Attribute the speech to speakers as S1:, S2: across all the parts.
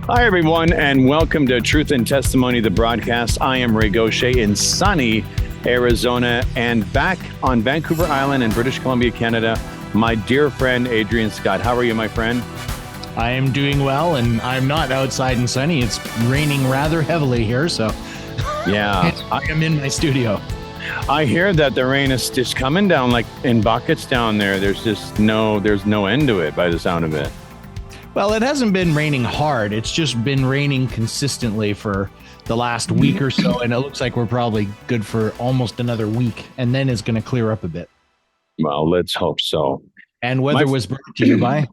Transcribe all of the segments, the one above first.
S1: Hi, everyone, and welcome to Truth and Testimony, the broadcast. I am Ray Gauthier in sunny Arizona and back on Vancouver Island in British Columbia, Canada, my dear friend, Adrian Scott. How are you, my friend?
S2: I am doing well, and I'm not outside and sunny. It's raining rather heavily here, so
S1: yeah,
S2: I am in my studio.
S1: I hear that the rain is just coming down like in buckets down there. There's no end to it by the sound of it.
S2: Well, it hasn't been raining hard. It's just been raining consistently for the last week or so, and it looks like we're probably good for almost another week, and then it's going to clear up a bit.
S1: Well, let's hope so.
S2: And weather was brought to you by?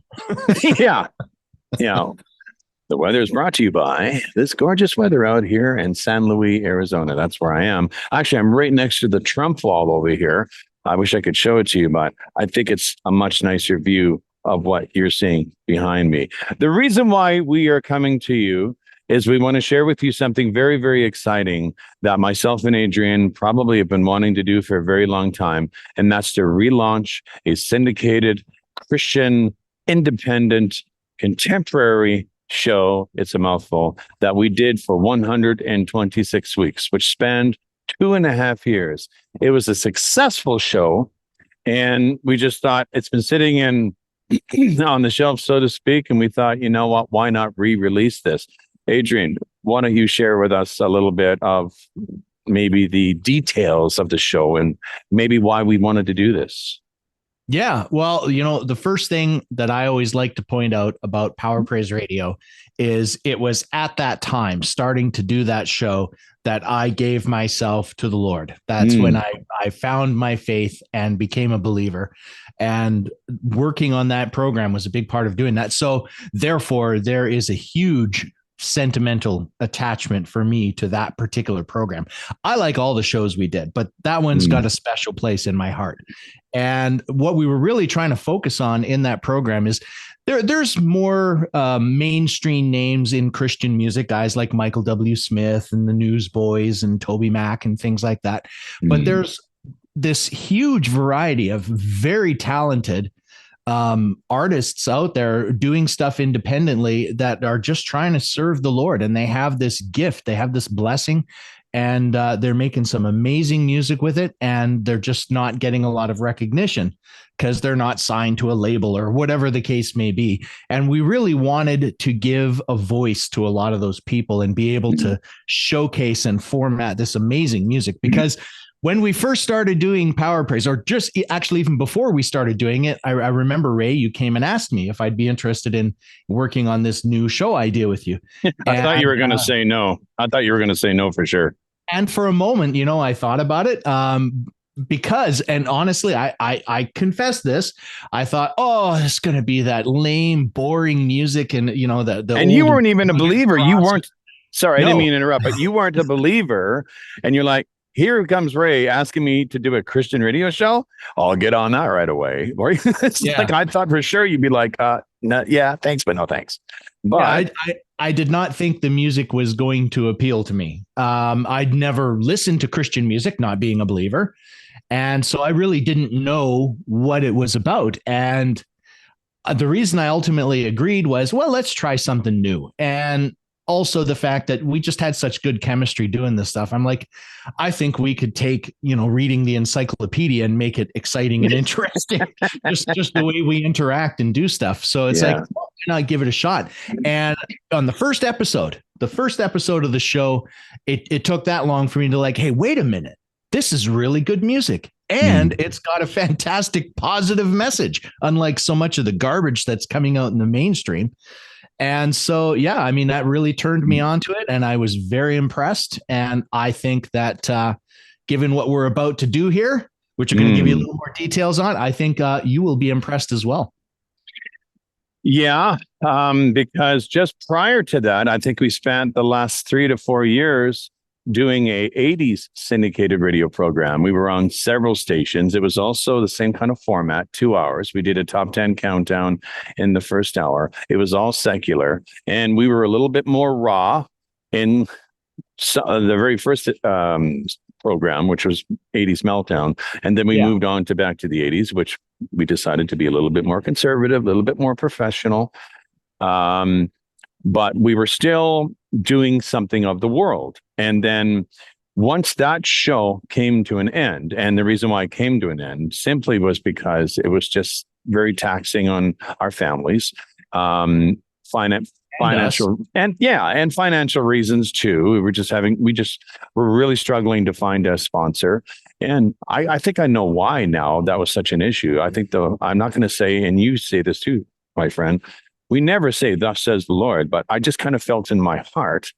S1: Yeah. The weather is brought to you by this gorgeous weather out here in San Luis, Arizona. That's where I am. Actually, I'm right next to the Trump wall over here. I wish I could show it to you, but I think it's a much nicer view of what you're seeing behind me. The reason why we are coming to you is we want to share with you something very, very exciting that myself and Adrian probably have been wanting to do for a very long time, and that's to relaunch a syndicated Christian, independent, contemporary show. It's a mouthful that we did for 126 weeks, which spanned 2.5 years. It was a successful show, and we just thought it's been sitting on the shelf, so to speak, and we thought, you know what, why not re-release this? Adrian, why don't you share with us a little bit of maybe the details of the show and maybe why we wanted to do this?
S2: Yeah, well, the first thing that I always like to point out about Power Praise Radio is it was at that time, starting to do that show, that I gave myself to the Lord. That's when I found my faith and became a believer. And working on that program was a big part of doing that. So therefore, there is a huge sentimental attachment for me to that particular program. I like all the shows we did, but that one's got a special place in my heart. And what we were really trying to focus on in that program is there's more mainstream names in Christian music, guys like Michael W. Smith and the Newsboys and Toby Mac and things like that. But there's this huge variety of very talented artists out there doing stuff independently that are just trying to serve the Lord. And they have this gift, they have this blessing, and they're making some amazing music with it. And they're just not getting a lot of recognition because they're not signed to a label or whatever the case may be. And we really wanted to give a voice to a lot of those people and be able to showcase and format this amazing music, because when we first started doing Power Praise, or just actually even before we started doing it, I remember, Ray, you came and asked me if I'd be interested in working on this new show idea with you.
S1: I thought you were going to say no. I thought you were going to say no for sure.
S2: And for a moment, I thought about it because, and honestly, I confess this, I thought, oh, it's going to be that lame, boring music. And,
S1: and you weren't even a believer. You weren't. Sorry,
S2: No.
S1: I didn't mean to interrupt, but you weren't a believer. And you're like, here comes Ray asking me to do a Christian radio show. I'll get on that right away. Like I thought for sure you'd be like, no, yeah, thanks, but no thanks. But
S2: I did not think the music was going to appeal to me. I'd never listened to Christian music, not being a believer. And so I really didn't know what it was about. And the reason I ultimately agreed was, well, let's try something new. And also the fact that we just had such good chemistry doing this stuff. I'm like, I think we could take, reading the encyclopedia and make it exciting and interesting, just the way we interact and do stuff. So it's like, why not give it a shot? And on the first episode of the show, it took that long for me to like, hey, wait a minute, this is really good music. And it's got a fantastic positive message, unlike so much of the garbage that's coming out in the mainstream. And so, that really turned me onto it, and I was very impressed. And I think that given what we're about to do here, which I'm going to give you a little more details on, I think you will be impressed as well.
S1: Yeah, because just prior to that, I think we spent the last 3 to 4 years doing a 80s syndicated radio program. We were on several stations. It was also the same kind of format, 2 hours. We did a top 10 countdown in the first hour. It was all secular, and we were a little bit more raw in the very first program, which was 80s Meltdown. And then we moved on to back to the 80s, which we decided to be a little bit more conservative, a little bit more professional. but we were still doing something of the world. And then once that show came to an end, and the reason why it came to an end simply was because it was just very taxing on our families, financial, and financial reasons too. We were really struggling to find a sponsor. And I think I know why now that was such an issue. I think though, I'm not going to say, and you say this too, my friend, we never say, thus says the Lord, but I just kind of felt in my heart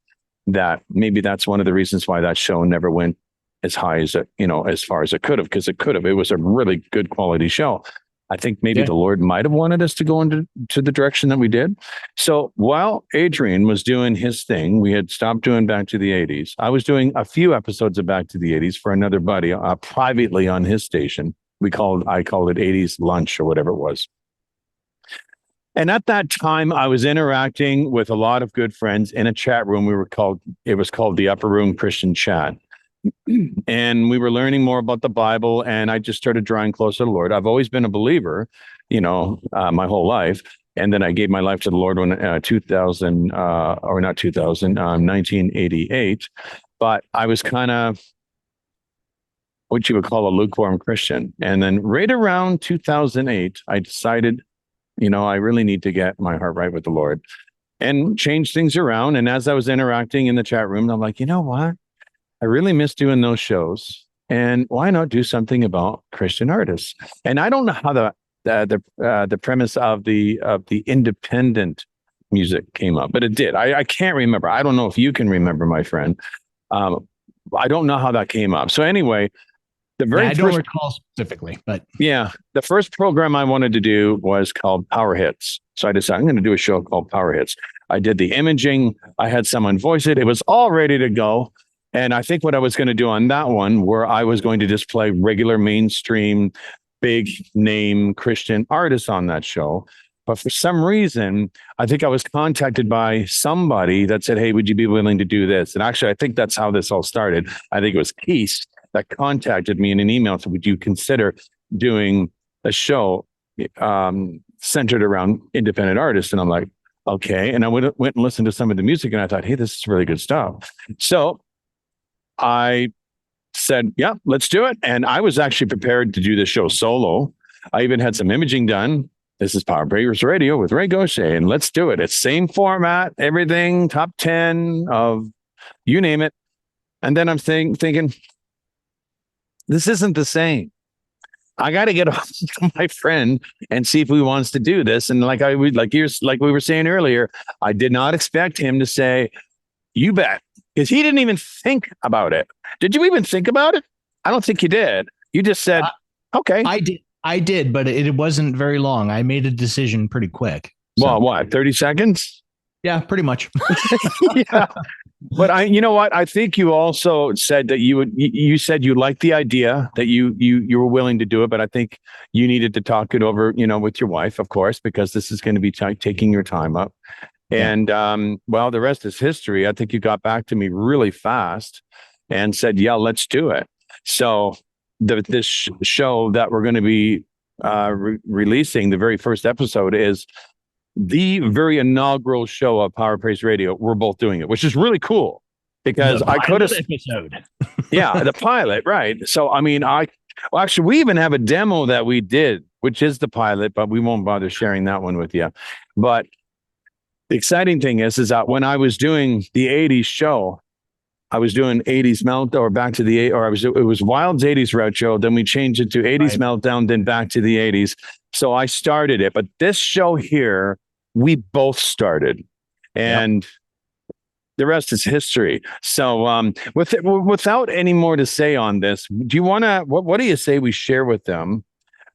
S1: that maybe that's one of the reasons why that show never went as high as as far as it could have, because it could have. It was a really good quality show. I think maybe the Lord might have wanted us to go into the direction that we did. So while Adrian was doing his thing, we had stopped doing Back to the 80s. I was doing a few episodes of Back to the 80s for another buddy privately on his station. I called it 80s Lunch or whatever it was. And at that time, I was interacting with a lot of good friends in a chat room. It was called the Upper Room Christian Chat. And we were learning more about the Bible, and I just started drawing closer to the Lord. I've always been a believer, my whole life. And then I gave my life to the Lord when 1988. But I was kind of what you would call a lukewarm Christian. And then right around 2008, I decided, I really need to get my heart right with the Lord and change things around. And as I was interacting in the chat room, I'm like, you know what? I really miss doing those shows. And why not do something about Christian artists? And I don't know how the premise of the independent music came up, but it did. I can't remember. I don't know if you can remember, my friend. I don't know how that came up. So anyway, I don't recall specifically, but the first program I wanted to do was called Power Hits. So I decided I'm going to do a show called Power Hits. I did the imaging. I had someone voice it. It was all ready to go. And I think what I was going to do on that one, where I was going to just play regular mainstream, big name Christian artists on that show. But for some reason, I think I was contacted by somebody that said, hey, would you be willing to do this? And actually, I think that's how this all started. I think it was Keith that contacted me in an email. So would you consider doing a show centered around independent artists? And I'm like, okay. And I went and listened to some of the music, and I thought, hey, this is really good stuff. So I said, yeah, let's do it. And I was actually prepared to do the show solo. I even had some imaging done. This is Power Praise Radio with Ray Gauthier, and let's do it. It's same format, everything, top 10 of you name it. And then I'm thinking, this isn't the same. I got to get hold of my friend and see if he wants to do this. And like we were saying earlier, I did not expect him to say, you bet. Because he didn't even think about it. Did you even think about it? I don't think you did. You just said, okay.
S2: I did, but it wasn't very long. I made a decision pretty quick.
S1: So. Well, what, 30 seconds?
S2: Yeah, pretty much.
S1: Yeah. But you know what? I think you also said that you said you liked the idea, that you were willing to do it, but I think you needed to talk it over, with your wife, of course, because this is going to be taking your time up. And the rest is history. I think you got back to me really fast and said, yeah, let's do it. So this show that we're going to be releasing, the very first episode, is the very inaugural show of Power Praise Radio. We're both doing it, which is really cool because I could have episode. Yeah, the pilot. Right. So, I mean, actually, we even have a demo that we did, which is the pilot, but we won't bother sharing that one with you. But the exciting thing is that when I was doing the 80s show, I was doing 80s Meltdown or back to the, or it was Wild's 80s Retro. Then we changed it to 80s Meltdown, then back to the 80s. So I started it. But this show here, we both started. And the rest is history. So without any more to say on this, do you want to, what do you say we share with them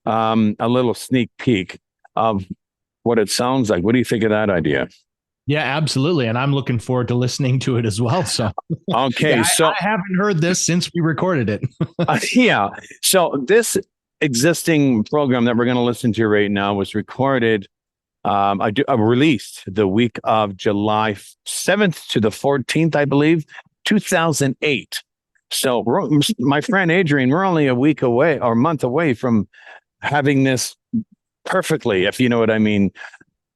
S1: a little sneak peek of what it sounds like? What do you think of that idea?
S2: Yeah, absolutely. And I'm looking forward to listening to it as well. So,
S1: okay. I
S2: haven't heard this since we recorded it.
S1: Yeah. So this existing program that we're going to listen to right now was recorded. I released the week of July 7th to the 14th, I believe, 2008. So my friend Adrian, we're only a week away or a month away from having this perfectly, if you know what I mean,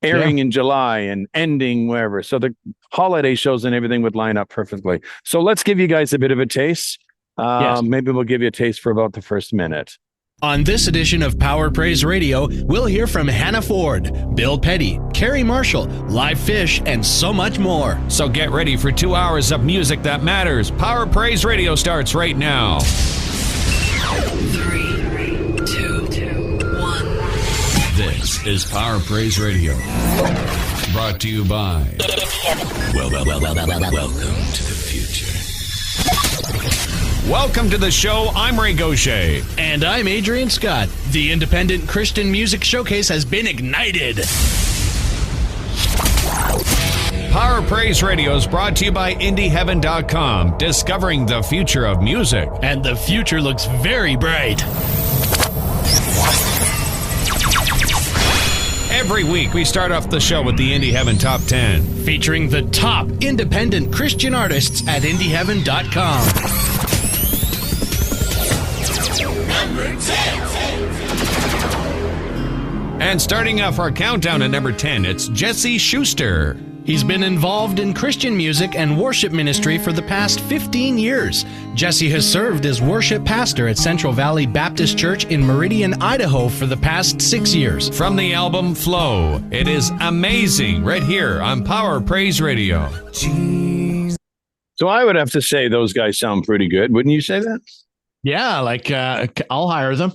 S1: airing in July and ending wherever. So the holiday shows and everything would line up perfectly. So let's give you guys a bit of a taste. Maybe we'll give you a taste for about the first minute.
S3: On this edition of Power Praise Radio, we'll hear from Hannah Ford, Bill Petty, Carrie Marshall, Live Fish, and so much more.
S4: So get ready for 2 hours of music that matters. Power Praise Radio starts right now.
S5: 3, 2, 1.
S4: This is Power Praise Radio. Brought to you by... Welcome to the future. Welcome to the show. I'm Ray Gauthier.
S3: And I'm Adrian Scott. The Independent Christian Music Showcase has been ignited.
S4: Power Praise Radio is brought to you by IndieHeaven.com, discovering the future of music.
S3: And the future looks very bright.
S4: Every week, we start off the show with the Indie Heaven Top 10.
S3: Featuring the top independent Christian artists at IndieHeaven.com.
S4: And starting off our countdown at number 10, it's Jesse Schuster.
S3: He's been involved in Christian music and worship ministry for the past 15 years. Jesse has served as worship pastor at Central Valley Baptist Church in Meridian, Idaho for the past 6 years.
S4: From the album Flow, it is amazing right here on Power Praise Radio.
S1: So I would have to say those guys sound pretty good. Wouldn't you say that?
S2: Yeah, like I'll hire them.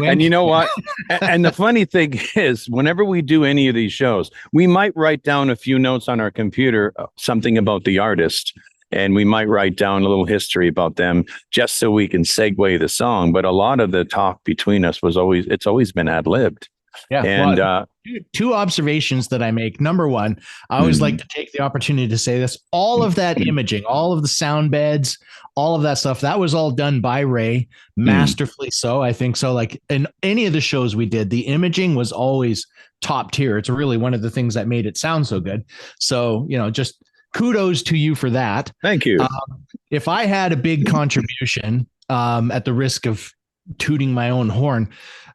S1: And you know what? And the funny thing is, whenever we do any of these shows, we might write down a few notes on our computer, something about the artist, and we might write down a little history about them just so we can segue the song. But a lot of the talk between us it's always been ad-libbed.
S2: Yeah. And two observations that I make. Number one, I always like to take the opportunity to say this. All of that imaging, all of the sound beds, all of that stuff, that was all done by Ray, masterfully so. I think so. Like in any of the shows we did, the imaging was always top tier. It's really one of the things that made it sound so good. So, just kudos to you for that.
S1: Thank you.
S2: If I had a big contribution, at the risk of tooting my own horn,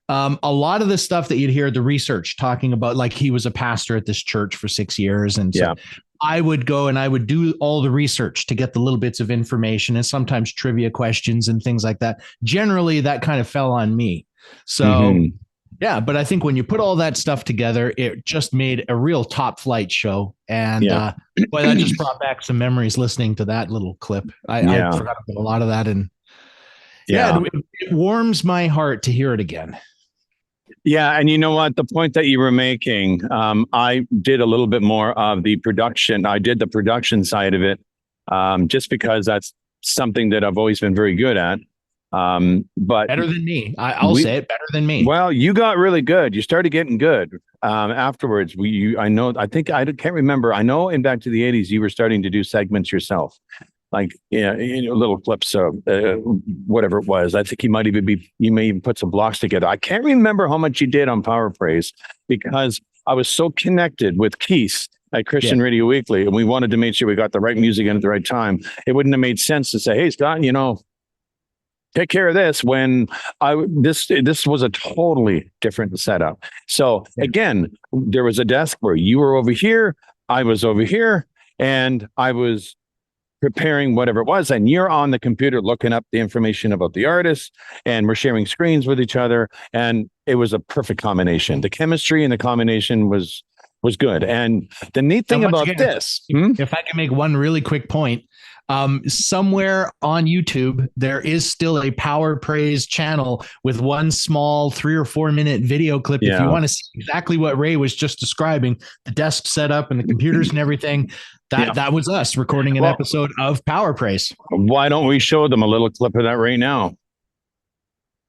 S2: a lot of the stuff that you'd hear, the research talking about, like he was a pastor at this church for 6 years. And so I would go and I would do all the research to get the little bits of information and sometimes trivia questions and things like that. Generally, that kind of fell on me. So, yeah, but I think when you put all that stuff together, it just made a real top flight show. And boy, that just brought back some memories listening to that little clip. I forgot about a lot of that. And it warms my heart to hear it again.
S1: Yeah. And you know what? The point that you were making, I did a little bit more of the production. I did the production side of it just because that's something that I've always been very good at. But
S2: better than me. I'll say it, better than me.
S1: Well, you got really good. You started getting good afterwards. I can't remember. I know in back to the 80s, you were starting to do segments yourself. Like, little clips of whatever it was. I think you may even put some blocks together. I can't remember how much you did on Power Praise because I was so connected with Keith at Christian Radio Weekly, and we wanted to make sure we got the right music in at the right time. It wouldn't have made sense to say, "Hey, Scott, take care of this," when this was a totally different setup. So again, there was a desk where you were over here, I was over here, and I was preparing whatever it was, and you're on the computer looking up the information about the artist, and we're sharing screens with each other, and it was a perfect combination. The chemistry and the combination was good. And the neat thing about this,
S2: if I can make one really quick point, somewhere on YouTube, there is still a Power Praise channel with one small 3 or 4 minute video clip. If you want to see exactly what Ray was just describing, the desk setup and the computers and everything, that was us recording an episode of Power Praise.
S1: Why don't we show them a little clip of that right now?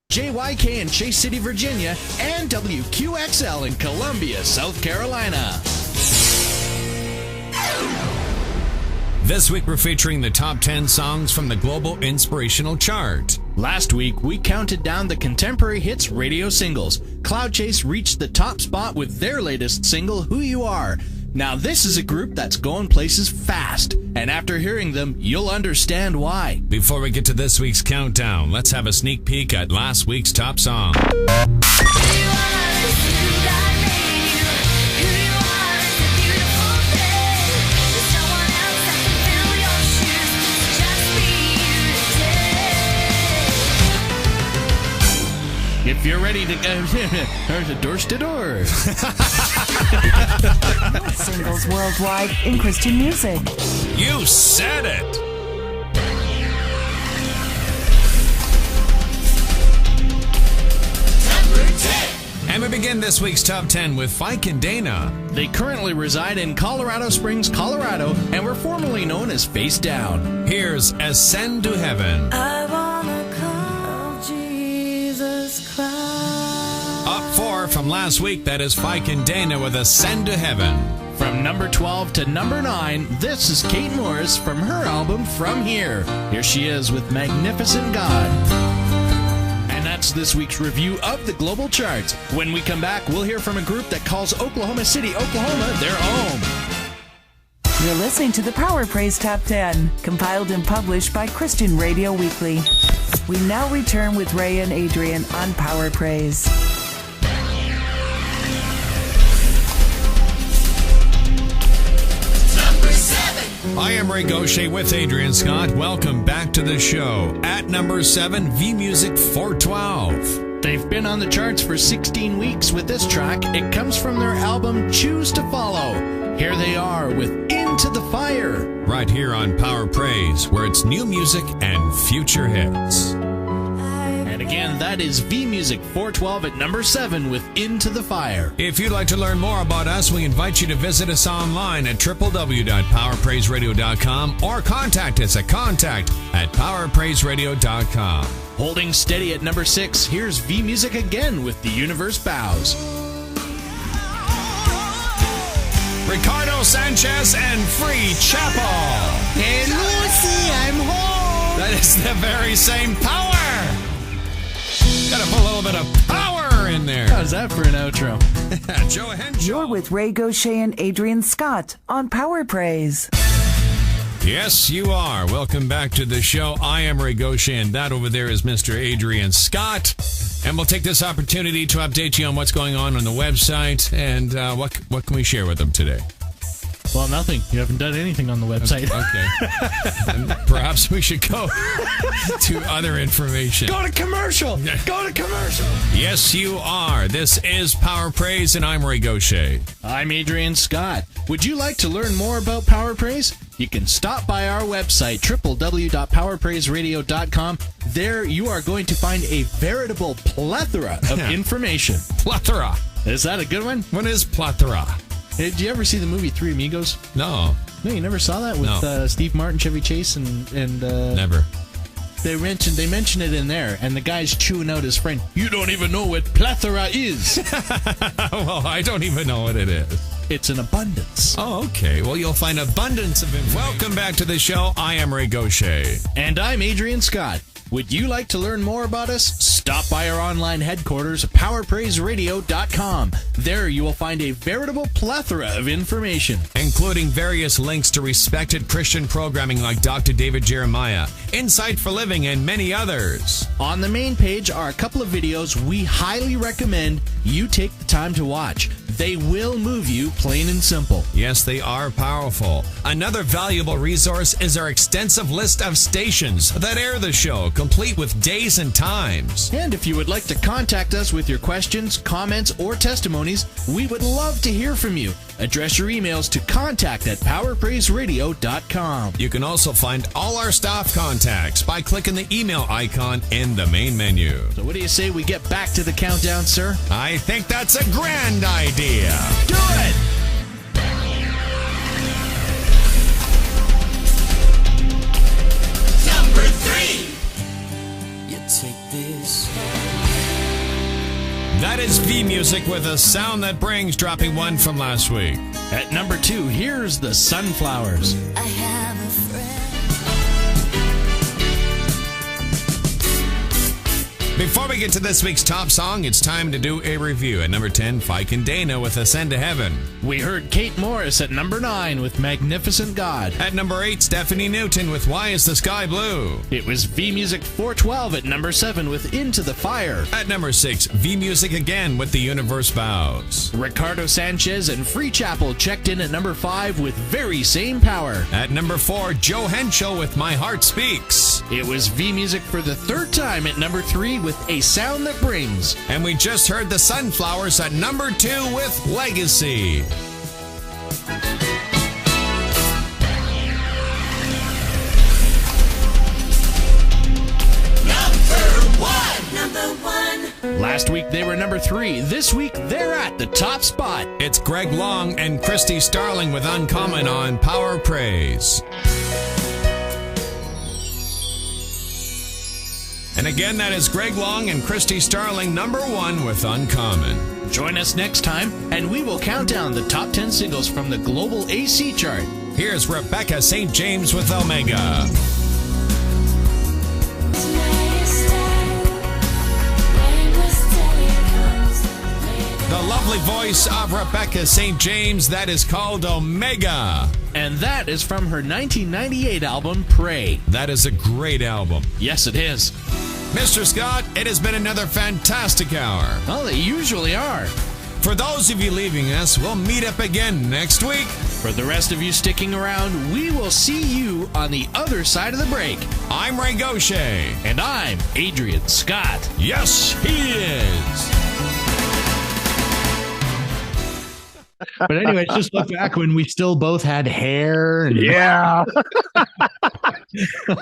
S3: JYK in Chase City, Virginia, and WQXL in Columbia, South Carolina.
S4: This week, we're featuring the top 10 songs from the Global Inspirational Chart.
S3: Last week, we counted down the Contemporary Hits radio singles. Cloud Chase reached the top spot with their latest single, Who You Are. Now, this is a group that's going places fast, and after hearing them, you'll understand why.
S4: Before we get to this week's countdown, let's have a sneak peek at last week's top song.
S5: Do you wanna listen to that lady?
S3: If you're ready to go doors to door.
S6: Singles worldwide in Christian music.
S4: You said it. And we begin this week's Top 10 with Fike and Dana.
S3: They currently reside in Colorado Springs, Colorado, and were formerly known as Face Down.
S4: Here's Ascend to Heaven.
S7: I wanna call Jesus Christ.
S4: Up 4 from last week, that is Fike and Dana with Ascend to Heaven.
S3: From number 12 to number 9, this is Kate Morris from her album From Here. Here she is with Magnificent God. And that's this week's review of the global charts. When we come back, we'll hear from a group that calls Oklahoma City, Oklahoma, their home.
S6: You're listening to the Power Praise Top 10, compiled and published by Christian Radio Weekly. We now return with Ray and Adrian on Power Praise.
S4: I am Ray Gauthier with Adrian Scott. Welcome back to the show. At number 7, V-Music 412.
S3: They've been on the charts for 16 weeks with this track. It comes from their album Choose to Follow. Here they are with Into the Fire.
S4: Right here on Power Praise, where it's new music and future hits.
S3: And again, that is V-Music 412 at number 7 with Into the Fire.
S4: If you'd like to learn more about us, we invite you to visit us online at www.powerpraiseradio.com or contact us at contact@powerpraiseradio.com.
S3: Holding steady at number 6, here's V-Music again with The Universe Bows.
S4: Ricardo Sanchez and Free Chapel.
S3: Hey, Lucy, I'm home.
S4: That is the very same power. Gotta put a little bit of power in there.
S3: How's that for an outro?
S4: Joe Henshaw.
S6: You're with Ray Gauthier and Adrian Scott on Power Praise.
S4: Yes, you are. Welcome back to the show. I am Ray Gauthier, and that over there is Mr. Adrian Scott. And we'll take this opportunity to update you on what's going on the website and what can we share with them today.
S3: Well, nothing. You haven't done anything on the website.
S4: Okay. Then perhaps we should go to other information.
S3: Go to commercial. Go to commercial.
S4: Yes, you are. This is Power Praise, and I'm Ray Gauthier.
S3: I'm Adrian Scott. Would you like to learn more about Power Praise? You can stop by our website, www.powerpraiseradio.com. There you are going to find a veritable plethora of information.
S4: Plethora.
S3: Is that a good one?
S4: What is plethora?
S3: Hey, did you ever see the movie Three Amigos?
S4: No.
S3: No, you never saw that with Steve Martin, Chevy Chase, and
S4: Never.
S3: They mention it in there, and the guy's chewing out his friend. You don't even know what plethora is.
S4: Well, I don't even know what it is.
S3: It's an abundance.
S4: Oh, okay. Well, you'll find abundance of information. Welcome back to the show. I am Ray Gauthier.
S3: And I'm Adrian Scott. Would you like to learn more about us? Stop by our online headquarters, powerpraiseradio.com. There you will find a veritable plethora of information,
S4: including various links to respected Christian programming like Dr. David Jeremiah, Insight for Living, and many others.
S3: On the main page are a couple of videos we highly recommend you take the time to watch. They will move you, plain and simple.
S4: Yes, they are powerful. Another valuable resource is our extensive list of stations that air the show, complete with days and times.
S3: And if you would like to contact us with your questions, comments, or testimonies, we would love to hear from you. Address your emails to contact@powerpraiseradio.com.
S4: You can also find all our staff contacts by clicking the email icon in the main menu.
S3: So what do you say we get back to the countdown, sir?
S4: I think that's a grand idea.
S3: Do it!
S5: Number 3. You take this.
S4: That is V-Music with a sound that brings, dropping one from last week.
S3: At number 2, here's the Sunflowers.
S7: I have a friend.
S4: Before we get to this week's top song, it's time to do a review. At number 10, Fike and Dana with Ascend to Heaven.
S3: We heard Kate Morris at number 9 with Magnificent God.
S4: At number 8, Stephanie Newton with Why Is the Sky Blue?
S3: It was V-Music 412 at number 7 with Into the Fire.
S4: At number 6, V-Music again with The Universe Bows.
S3: Ricardo Sanchez and Free Chapel checked in at number 5 with Very Same Power.
S4: At number 4, Joe Henshaw with My Heart Speaks.
S3: It was V Music for the third time at number 3 with A Sound That Brings.
S4: And we just heard the Sunflowers at number 2 with Legacy.
S7: Number one.
S3: Last week they were number 3. This week they're at the top spot.
S4: It's Greg Long and Christy Starling with Uncommon on Power Praise. And again, that is Greg Long and Christy Starling, number 1 with Uncommon.
S3: Join us next time, and we will count down the top 10 singles from the global AC chart.
S4: Here's Rebecca St. James with Omega. The lovely voice of Rebecca St. James, that is called Omega.
S3: And that is from her 1998 album, Pray.
S4: That is a great album.
S3: Yes, it is.
S4: Mr. Scott, it has been another fantastic hour.
S3: Well, they usually are.
S4: For those of you leaving us, we'll meet up again next week.
S3: For the rest of you sticking around, we will see you on the other side of the break.
S4: I'm Ray Gauthier.
S3: And I'm Adrian Scott.
S4: Yes, he is.
S2: But anyway, just look back when we still both had hair. And
S1: Yeah.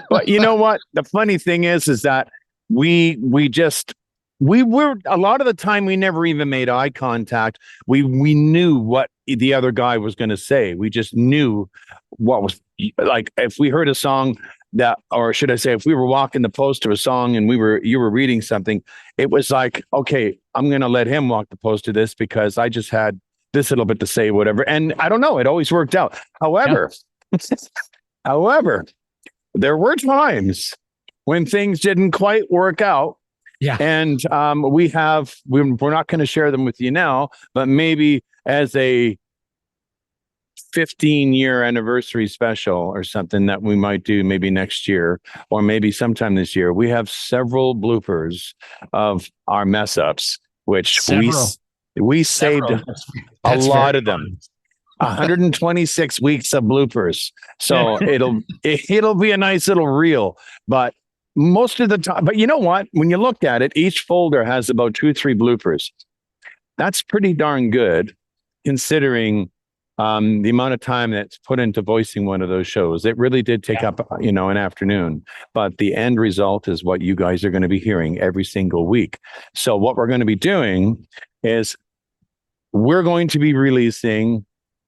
S1: But you know what? The funny thing is that we were a lot of the time we never even made eye contact. We knew what the other guy was going to say. We just knew what was like. If we heard a song that, or should I say, if we were walking the post to a song and you were reading something, it was like, okay, I'm going to let him walk the post to this because I just had this little bit to say, whatever. And I don't know, it always worked out. However, there were times when things didn't quite work out.
S2: Yeah.
S1: And we're not going to share them with you now, but maybe as a 15-year anniversary special or something that we might do maybe next year or maybe sometime this year, we have several bloopers of our mess ups, which we saved a lot of them. 126 weeks of bloopers. So it'll be a nice little reel, but most of the time, but you know what? When you looked at it, each folder has about 2-3 bloopers. That's pretty darn good considering the amount of time that's put into voicing one of those shows. It really did take up, an afternoon, but the end result is what you guys are going to be hearing every single week. So what we're going to be doing is we're going to be releasing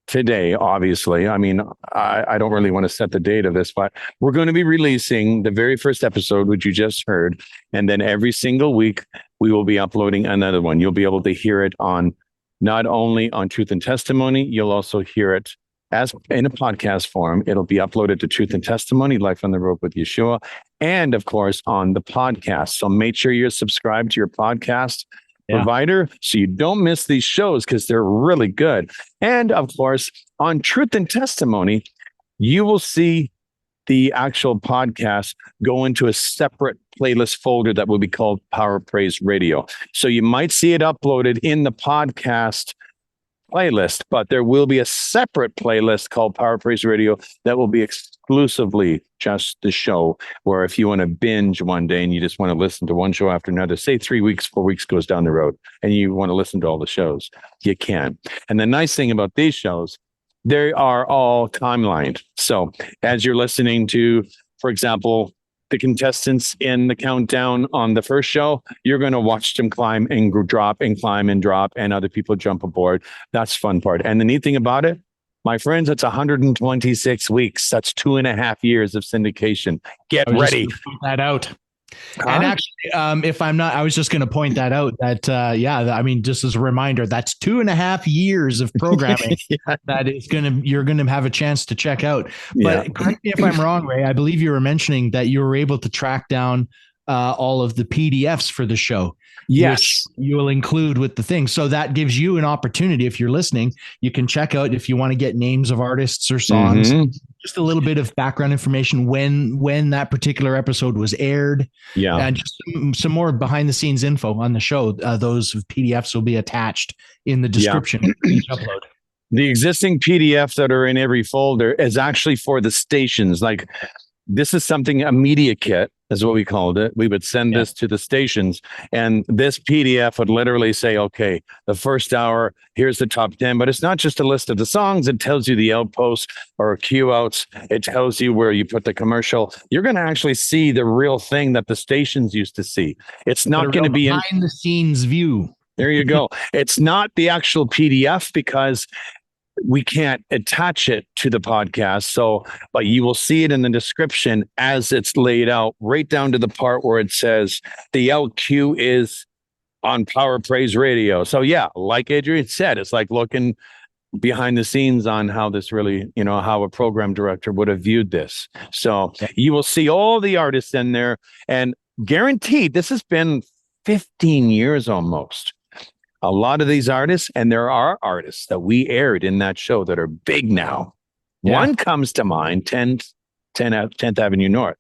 S1: today, obviously. I mean, I don't really want to set the date of this, but we're going to be releasing the very first episode, which you just heard. And then every single week, we will be uploading another one. You'll be able to hear it on not only on Truth and Testimony, you'll also hear it as in a podcast form. It'll be uploaded to Truth and Testimony, Life on the Road with Yeshua, and of course on the podcast. So make sure you're subscribed to your podcast provider so you don't miss these shows because they're really good. And of course, on Truth and Testimony, you will see the actual podcast go into a separate playlist folder that will be called Power Praise Radio. So you might see it uploaded in the podcast playlist, but there will be a separate playlist called Power Praise Radio that will be exclusively just the show, where if you want to binge one day and you just want to listen to one show after another, say 3 weeks, 4 weeks goes down the road and you want to listen to all the shows, you can. And the nice thing about these shows, they are all timelined. So as you're listening to, for example, the contestants in the countdown on the first show, you're going to watch them climb and drop and climb and drop, and other people jump aboard. That's the fun part. And the neat thing about it, my friends, it's 126 weeks. That's 2.5 years of syndication. Get ready.
S2: Point that out. And actually, if I'm not, I was just going to point that out that, I mean, just as a reminder, that's 2.5 years of programming that is you're going to have a chance to check out. But correct me if I'm wrong, Ray, I believe you were mentioning that you were able to track down all of the PDFs for the show.
S1: Yes.
S2: Which you will include with the thing. So that gives you an opportunity. If you're listening, you can check out if you want to get names of artists or songs, just a little bit of background information when that particular episode was aired. Yeah. And just some more behind the scenes info on the show. Those PDFs will be attached in the description of each upload.
S1: The existing PDFs that are in every folder is actually for the stations. Like this is something, a media kit is what we called it. We would send this to the stations, and this PDF would literally say, okay, the first hour, here's the top 10, but it's not just a list of the songs. It tells you the outposts or cue outs. It tells you where you put the commercial. You're going to actually see the real thing that the stations used to see. It's not going to be
S2: behind the scenes view.
S1: There you go. It's not the actual PDF because we can't attach it to the podcast. So, but you will see it in the description as it's laid out, right down to the part where it says the LQ is on Power Praise Radio. So yeah, like Adrian said, it's like looking behind the scenes on how this really, how a program director would have viewed this. So you will see all the artists in there, and guaranteed, this has been 15 years almost. A lot of these artists, and there are artists that we aired in that show that are big now. Yeah. One comes to mind, 10th Avenue North,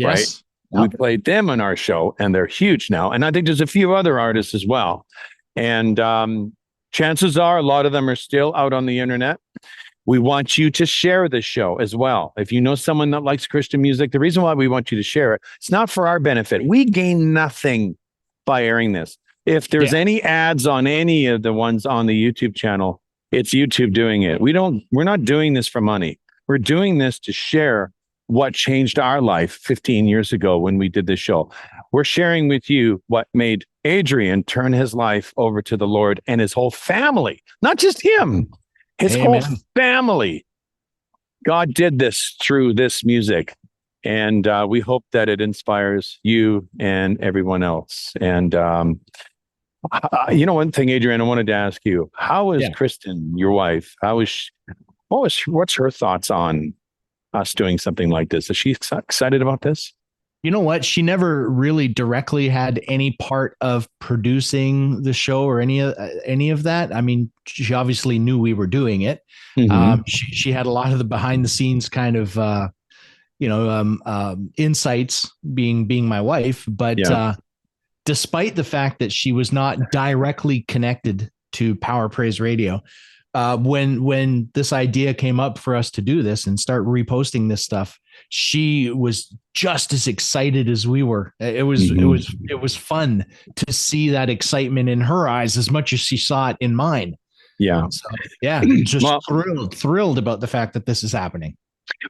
S1: right? Yep. We played them on our show, and they're huge now. And I think there's a few other artists as well. And chances are a lot of them are still out on the internet. We want you to share the show as well. If you know someone that likes Christian music, the reason why we want you to share it, it's not for our benefit. We gain nothing by airing this. If there's any ads on any of the ones on the YouTube channel, it's YouTube doing it. We're not doing this for money. We're doing this to share what changed our life 15 years ago when we did this show. We're sharing with you what made Adrian turn his life over to the Lord and his whole family, not just him, his whole family. God did this through this music. And we hope that it inspires you and everyone else. And, one thing, Adrian, I wanted to ask you, how is Kristen, your wife, what's her thoughts on us doing something like this? Is she excited about this?
S2: You know what? She never really directly had any part of producing the show or any of that. I mean, she obviously knew we were doing it. Mm-hmm. She had a lot of the behind the scenes kind of, insights being my wife, but despite the fact that she was not directly connected to Power Praise Radio, when this idea came up for us to do this and start reposting this stuff, she was just as excited as we were. It was fun to see that excitement in her eyes as much as she saw it in mine.
S1: Yeah.
S2: So, just thrilled about the fact that this is happening.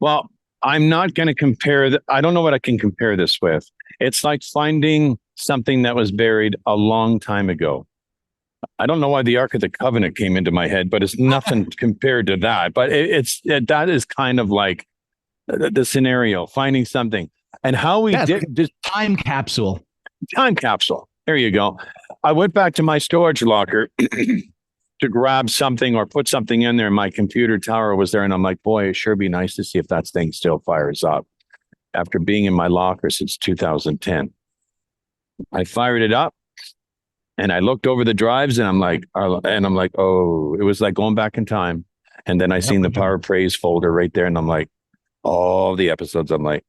S1: Well, I'm not going to compare. I don't know what I can compare this with. It's like finding something that was buried a long time ago. I don't know why the Ark of the Covenant came into my head, but it's nothing compared to that. But that is kind of like the scenario, finding something. And how we did this
S2: time capsule.
S1: There you go. I went back to my storage locker to grab something or put something in there. My computer tower was there, and I'm like, boy, it sure be nice to see if that thing still fires up. After being in my locker since 2010, I fired it up, and I looked over the drives, and I'm like, oh, it was like going back in time. And then I seen the Power Praise folder right there, and I'm like, all the episodes. I'm like,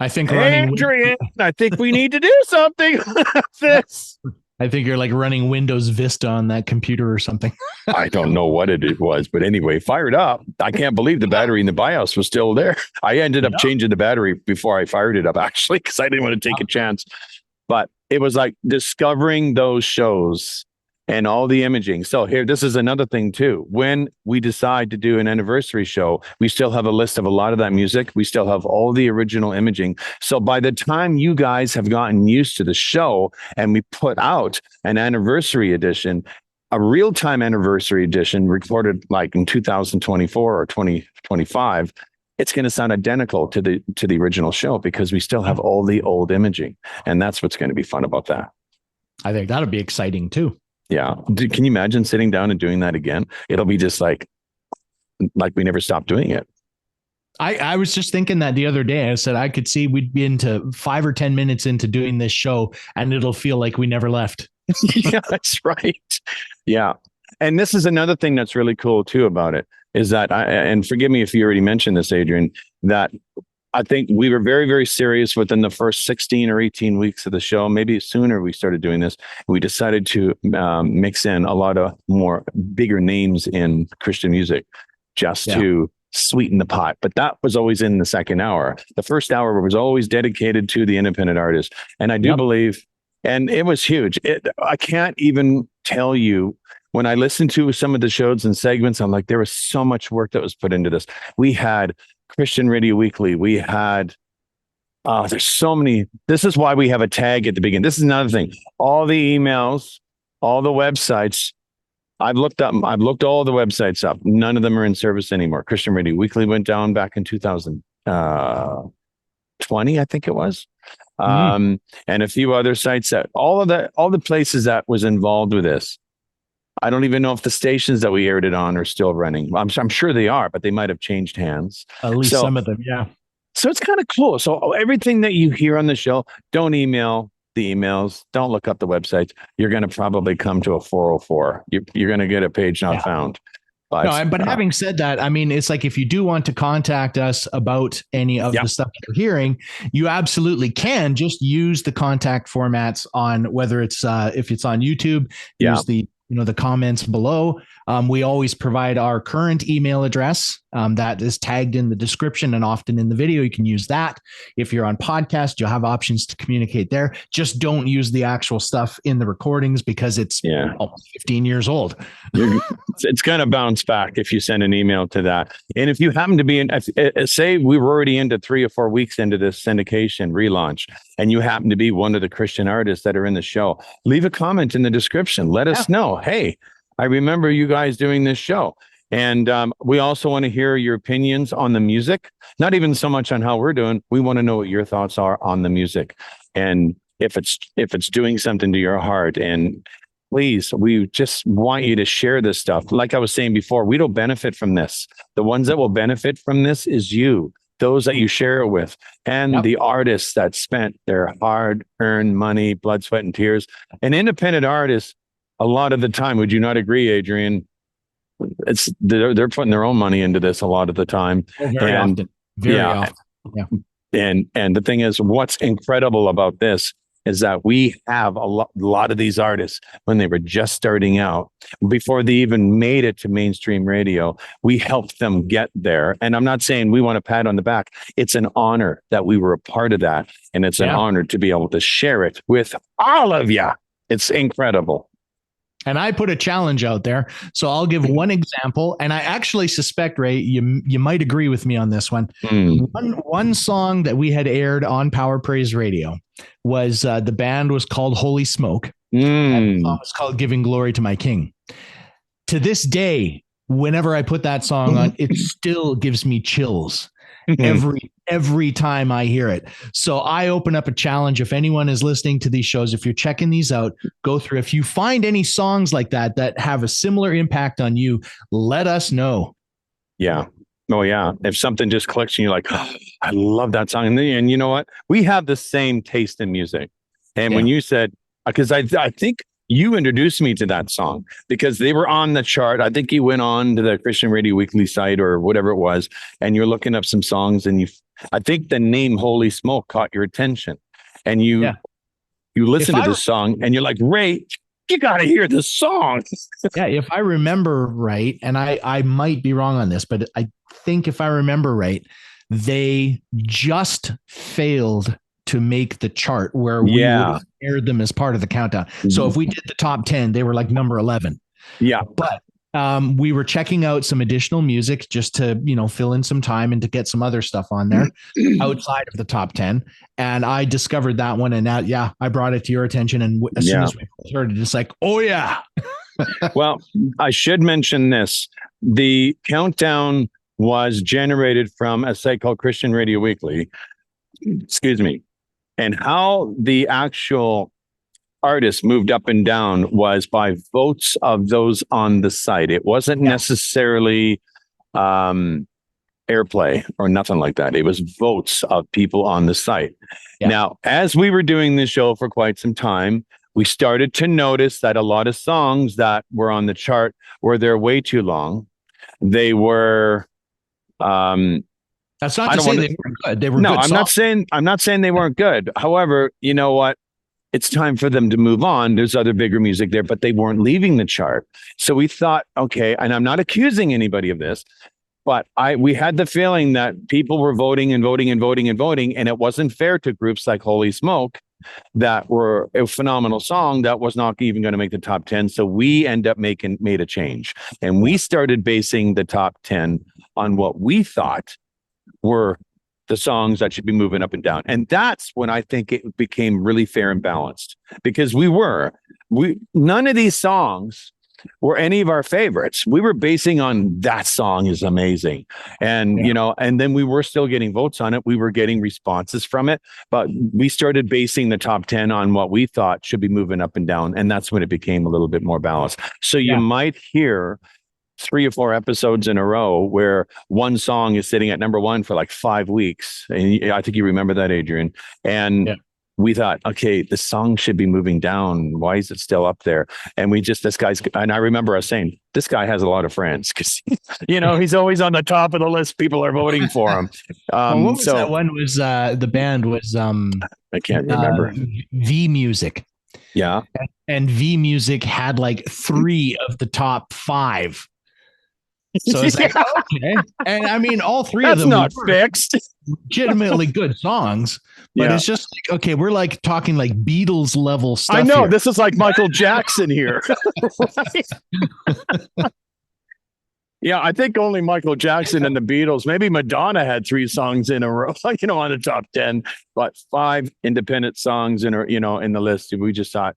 S2: I think
S1: Adrian, I think we need to do something with this.
S2: I think you're like running Windows Vista on that computer or something.
S1: I don't know what it was, but anyway, fired up. I can't believe the battery in the BIOS was still there. I ended up changing the battery before I fired it up, actually, because I didn't want to take a chance. But it was like discovering those shows and all the imaging. So here, this is another thing too. When we decide to do an anniversary show, we still have a list of a lot of that music. We still have all the original imaging. So by the time you guys have gotten used to the show and we put out an anniversary edition, a real-time anniversary edition recorded like in 2024 or 2025, it's going to sound identical to the original show because we still have all the old imaging. And that's what's going to be fun about that.
S2: I think that'll be exciting too.
S1: Yeah. Can you imagine sitting down and doing that again? It'll be just like we never stopped doing it.
S2: I was just thinking that the other day. I said I could see we'd be into 5 or 10 minutes into doing this show and it'll feel like we never left.
S1: Yeah, that's right. Yeah. And this is another thing that's really cool too about it is that, and forgive me if you already mentioned this, Adrian, that I think we were very, very serious within the first 16 or 18 weeks of the show. Maybe sooner we started doing this. We decided to mix in a lot of more bigger names in Christian music just to sweeten the pot, but that was always in the second hour. The first hour was always dedicated to the independent artist. And I do believe, and it was huge. I can't even tell you, when I listened to some of the shows and segments, I'm like, there was so much work that was put into this. We had Christian Radio Weekly. We had, there's so many. This is why we have a tag at the beginning. This is another thing. All the emails, all the websites, I've looked all the websites up. None of them are in service anymore. Christian Radio Weekly went down back in 2020, I think it was. And a few other sites that all the places that was involved with this. I don't even know if the stations that we aired it on are still running. I'm sure they are, but they might have changed hands.
S2: At least some of them, yeah.
S1: So it's kind of cool. So everything that you hear on the show, don't email the emails. Don't look up the websites. You're going to probably come to a 404. You're going to get a page not found.
S2: But having said that, I mean, it's like if you do want to contact us about any of the stuff you're hearing, you absolutely can. Just use the contact formats on whether it's if it's on YouTube, use the comments below. We always provide our current email address that is tagged in the description and often in the video. You can use that. If you're on podcast, you'll have options to communicate there. Just don't use the actual stuff in the recordings because it's almost 15 years old.
S1: It's going to bounce back if you send an email to that. And if you happen to be in, say we were already into 3 or 4 weeks into this syndication relaunch, and you happen to be one of the Christian artists that are in the show, leave a comment in the description. Let us know. Hey, I remember you guys doing this show. And we also want to hear your opinions on the music, not even so much on how we're doing. We want to know what your thoughts are on the music and if it's doing something to your heart. And please, we just want you to share this stuff. Like I was saying before, we don't benefit from this. The ones that will benefit from this is you, those that you share it with, and the artists that spent their hard-earned money, blood, sweat, and tears. An independent artist, a lot of the time, would you not agree, Adrian? They're putting their own money into this a lot of the time.
S2: Very often. Yeah.
S1: And the thing is, what's incredible about this is that we have a lot of these artists when they were just starting out, before they even made it to mainstream radio, we helped them get there. And I'm not saying we want a pat on the back. It's an honor that we were a part of that. And it's an honor to be able to share it with all of you. It's incredible.
S2: And I put a challenge out there. So I'll give one example. And I actually suspect, Ray, you might agree with me on this one. One song that we had aired on Power Praise Radio was the band was called Holy Smoke. And the song was called Giving Glory to My King. To this day, whenever I put that song on, it still gives me chills. Every time I hear it. So I open up a challenge. If anyone is listening to these shows, if you're checking these out, go through. If you find any songs like that have a similar impact on you, let us know.
S1: Yeah. Oh, yeah. If something just clicks and you're like, oh, I love that song. And you know what? We have the same taste in music. And when you said, because I think you introduced me to that song because they were on the chart. I think you went on to the Christian Radio Weekly site or whatever it was, and you're looking up some songs, and I think the name Holy Smoke caught your attention, and you listen to this song, and you're like, Ray, you got to hear this song.
S2: If I remember right, and I might be wrong on this, but I think if I remember right, they just failed to make the chart where we would have aired them as part of the countdown. So if we did the top 10, they were like number 11.
S1: Yeah.
S2: But we were checking out some additional music just to, fill in some time and to get some other stuff on there outside of the top 10. And I discovered that one. And now, I brought it to your attention. And as soon as we heard it, it's like, oh yeah.
S1: Well, I should mention this. The countdown was generated from a site called Christian Radio Weekly. Excuse me. And how the actual artists moved up and down was by votes of those on the site. It wasn't necessarily airplay or nothing like that. It was votes of people on the site. Yeah. Now, as we were doing this show for quite some time, we started to notice that a lot of songs that were on the chart they're way too long. They were
S2: that's not to say they weren't good. They were
S1: no,
S2: good.
S1: I'm not saying they weren't good. However, you know what? It's time for them to move on. There's other bigger music there, but they weren't leaving the chart. So we thought, okay, and I'm not accusing anybody of this, But we had the feeling that people were voting and voting and voting and voting, and it wasn't fair to groups like Holy Smoke that were a phenomenal song that was not even going to make the top 10. So we made a change, and we started basing the top 10 on what we thought were the songs that should be moving up and down. And that's when I think it became really fair and balanced, because none of these songs were any of our favorites. We were basing on that song is amazing. And, and then we were still getting votes on it. We were getting responses from it, but we started basing the top 10 on what we thought should be moving up and down. And that's when it became a little bit more balanced. So you might hear 3 or 4 episodes in a row where one song is sitting at number 1 for like 5 weeks. And I think you remember that, Adrian. And we thought, okay, the song should be moving down. Why is it still up there? And and I remember us saying, this guy has a lot of friends, because, he's always on the top of the list. People are voting for him.
S2: What was that one? Was the band was
S1: I can't remember.
S2: V Music.
S1: Yeah.
S2: And V Music had like 3 of the top 5. So it's like, okay. And I mean, all 3 of them
S1: not fixed.
S2: Legitimately good songs, but it's just like, okay, we're like talking like Beatles level stuff.
S1: I know
S2: here.
S1: this is like Michael Jackson here. Yeah, I think only Michael Jackson and the Beatles, maybe Madonna had 3 songs in a row, on the top 10, but 5 independent songs in the list. We just thought,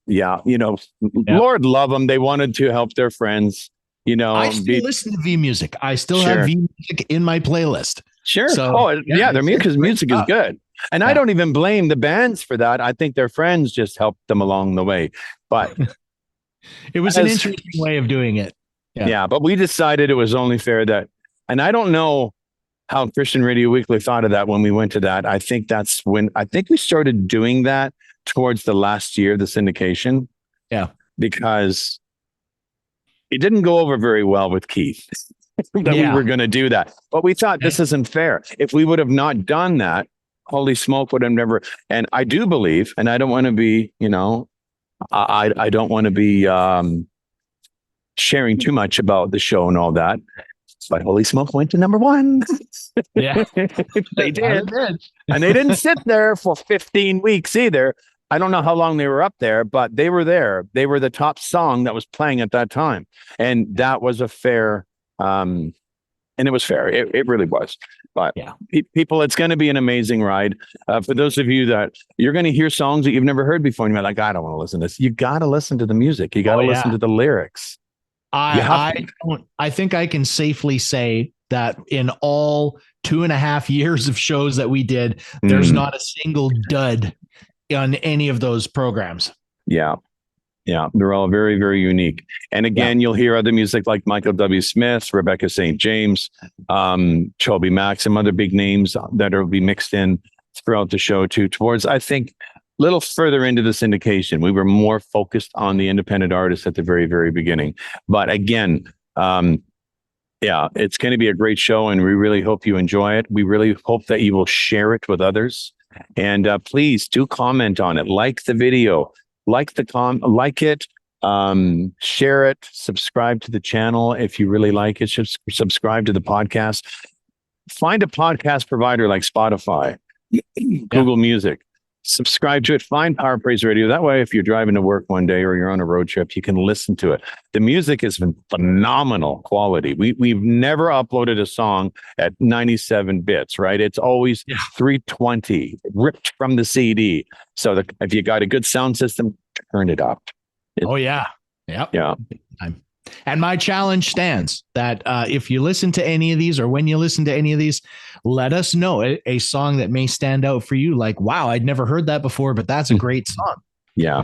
S1: Lord love them. They wanted to help their friends.
S2: I still listen to V Music. I still have V Music in my playlist.
S1: Sure. So, their music is good. And I don't even blame the bands for that. I think their friends just helped them along the way. But
S2: it was an interesting way of doing it.
S1: Yeah, but we decided it was only fair that, and I don't know how Christian Radio Weekly thought of that when we went to that. I think we started doing that towards the last year of the syndication.
S2: Yeah.
S1: Because it didn't go over very well with Keith that we were going to do that. But we thought this isn't fair. If we would have not done that, Holy Smoke would have never. And I do believe, and I don't want to be, I don't want to be sharing too much about the show and all that. But Holy Smoke went to number 1.
S2: Yeah,
S1: they did. And they didn't sit there for 15 weeks either. I don't know how long they were up there, but they were there. They were the top song that was playing at that time. And that was a fair, and it was fair. It really was. But people, it's going to be an amazing ride. For those of you that you're going to hear songs that you've never heard before, and you're like, I don't want to listen to this. You got to listen to the music. You got to listen to the lyrics.
S2: I think I can safely say that in all 2.5 years of shows that we did, there's not a single dud on any of those programs. Yeah. They're all very, very unique. And again, you'll hear other music like Michael W. Smith, Rebecca St. James, Choby Mack, some other big names that will be mixed in throughout the show too. Towards, I think, a little further into the syndication, we were more focused on the independent artists at the very, very beginning. But again, it's going to be a great show, and we really hope you enjoy it. We really hope that you will share it with others. And please do comment on it, like the video, like it, share it, subscribe to the channel if you really like it. Subscribe to the podcast. Find a podcast provider like Spotify, Google Music. Subscribe to it. Find Power Praise Radio. That way, if you're driving to work one day or you're on a road trip, you can listen to it. The music is phenomenal quality. We've never uploaded a song at 97 bits, right? It's always 320, ripped from the CD. So if you got a good sound system, turn it up. Yeah. And my challenge stands that if you listen to any of these, or when you listen to any of these, let us know a song that may stand out for you. Like, wow, I'd never heard that before, but that's a great song.
S1: Yeah.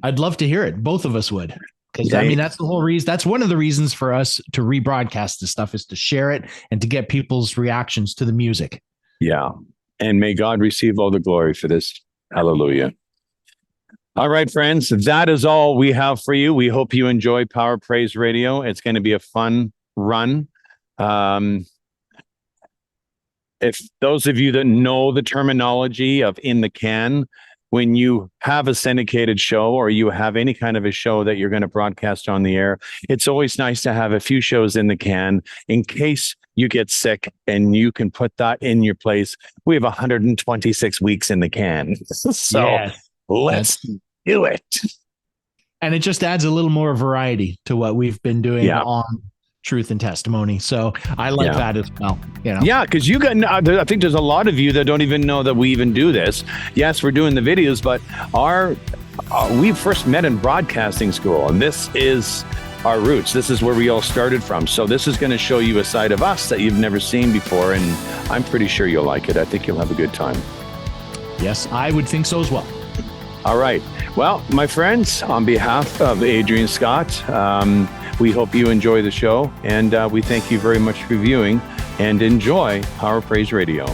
S2: I'd love to hear it. Both of us would. Because that's the whole reason. That's one of the reasons for us to rebroadcast this stuff, is to share it and to get people's reactions to the music.
S1: Yeah. And may God receive all the glory for this. Hallelujah. All right, friends, that is all we have for you. We hope you enjoy Power Praise Radio. It's going to be a fun run. If those of you that know the terminology of in the can, when you have a syndicated show or you have any kind of a show that you're going to broadcast on the air, it's always nice to have a few shows in the can in case you get sick and you can put that in your place. We have 126 weeks in the can. So
S2: Yes.
S1: let's do it.
S2: And it just adds a little more variety to what we've been doing
S1: Yeah.
S2: on Truth and Testimony. So I like
S1: Yeah.
S2: that as well. You know?
S1: Yeah, because you got, I think there's a lot of you that don't even know that we even do this. Yes, we're doing the videos, but we first met in broadcasting school, and this is our roots. This is where we all started from. So this is going to show you a side of us that you've never seen before, and I'm pretty sure you'll like it. I think you'll have a good time.
S2: Yes, I would think so as well.
S1: All right. Well, my friends, on behalf of Adrian Scott, we hope you enjoy the show, and we thank you very much for viewing, and enjoy Power Praise Radio.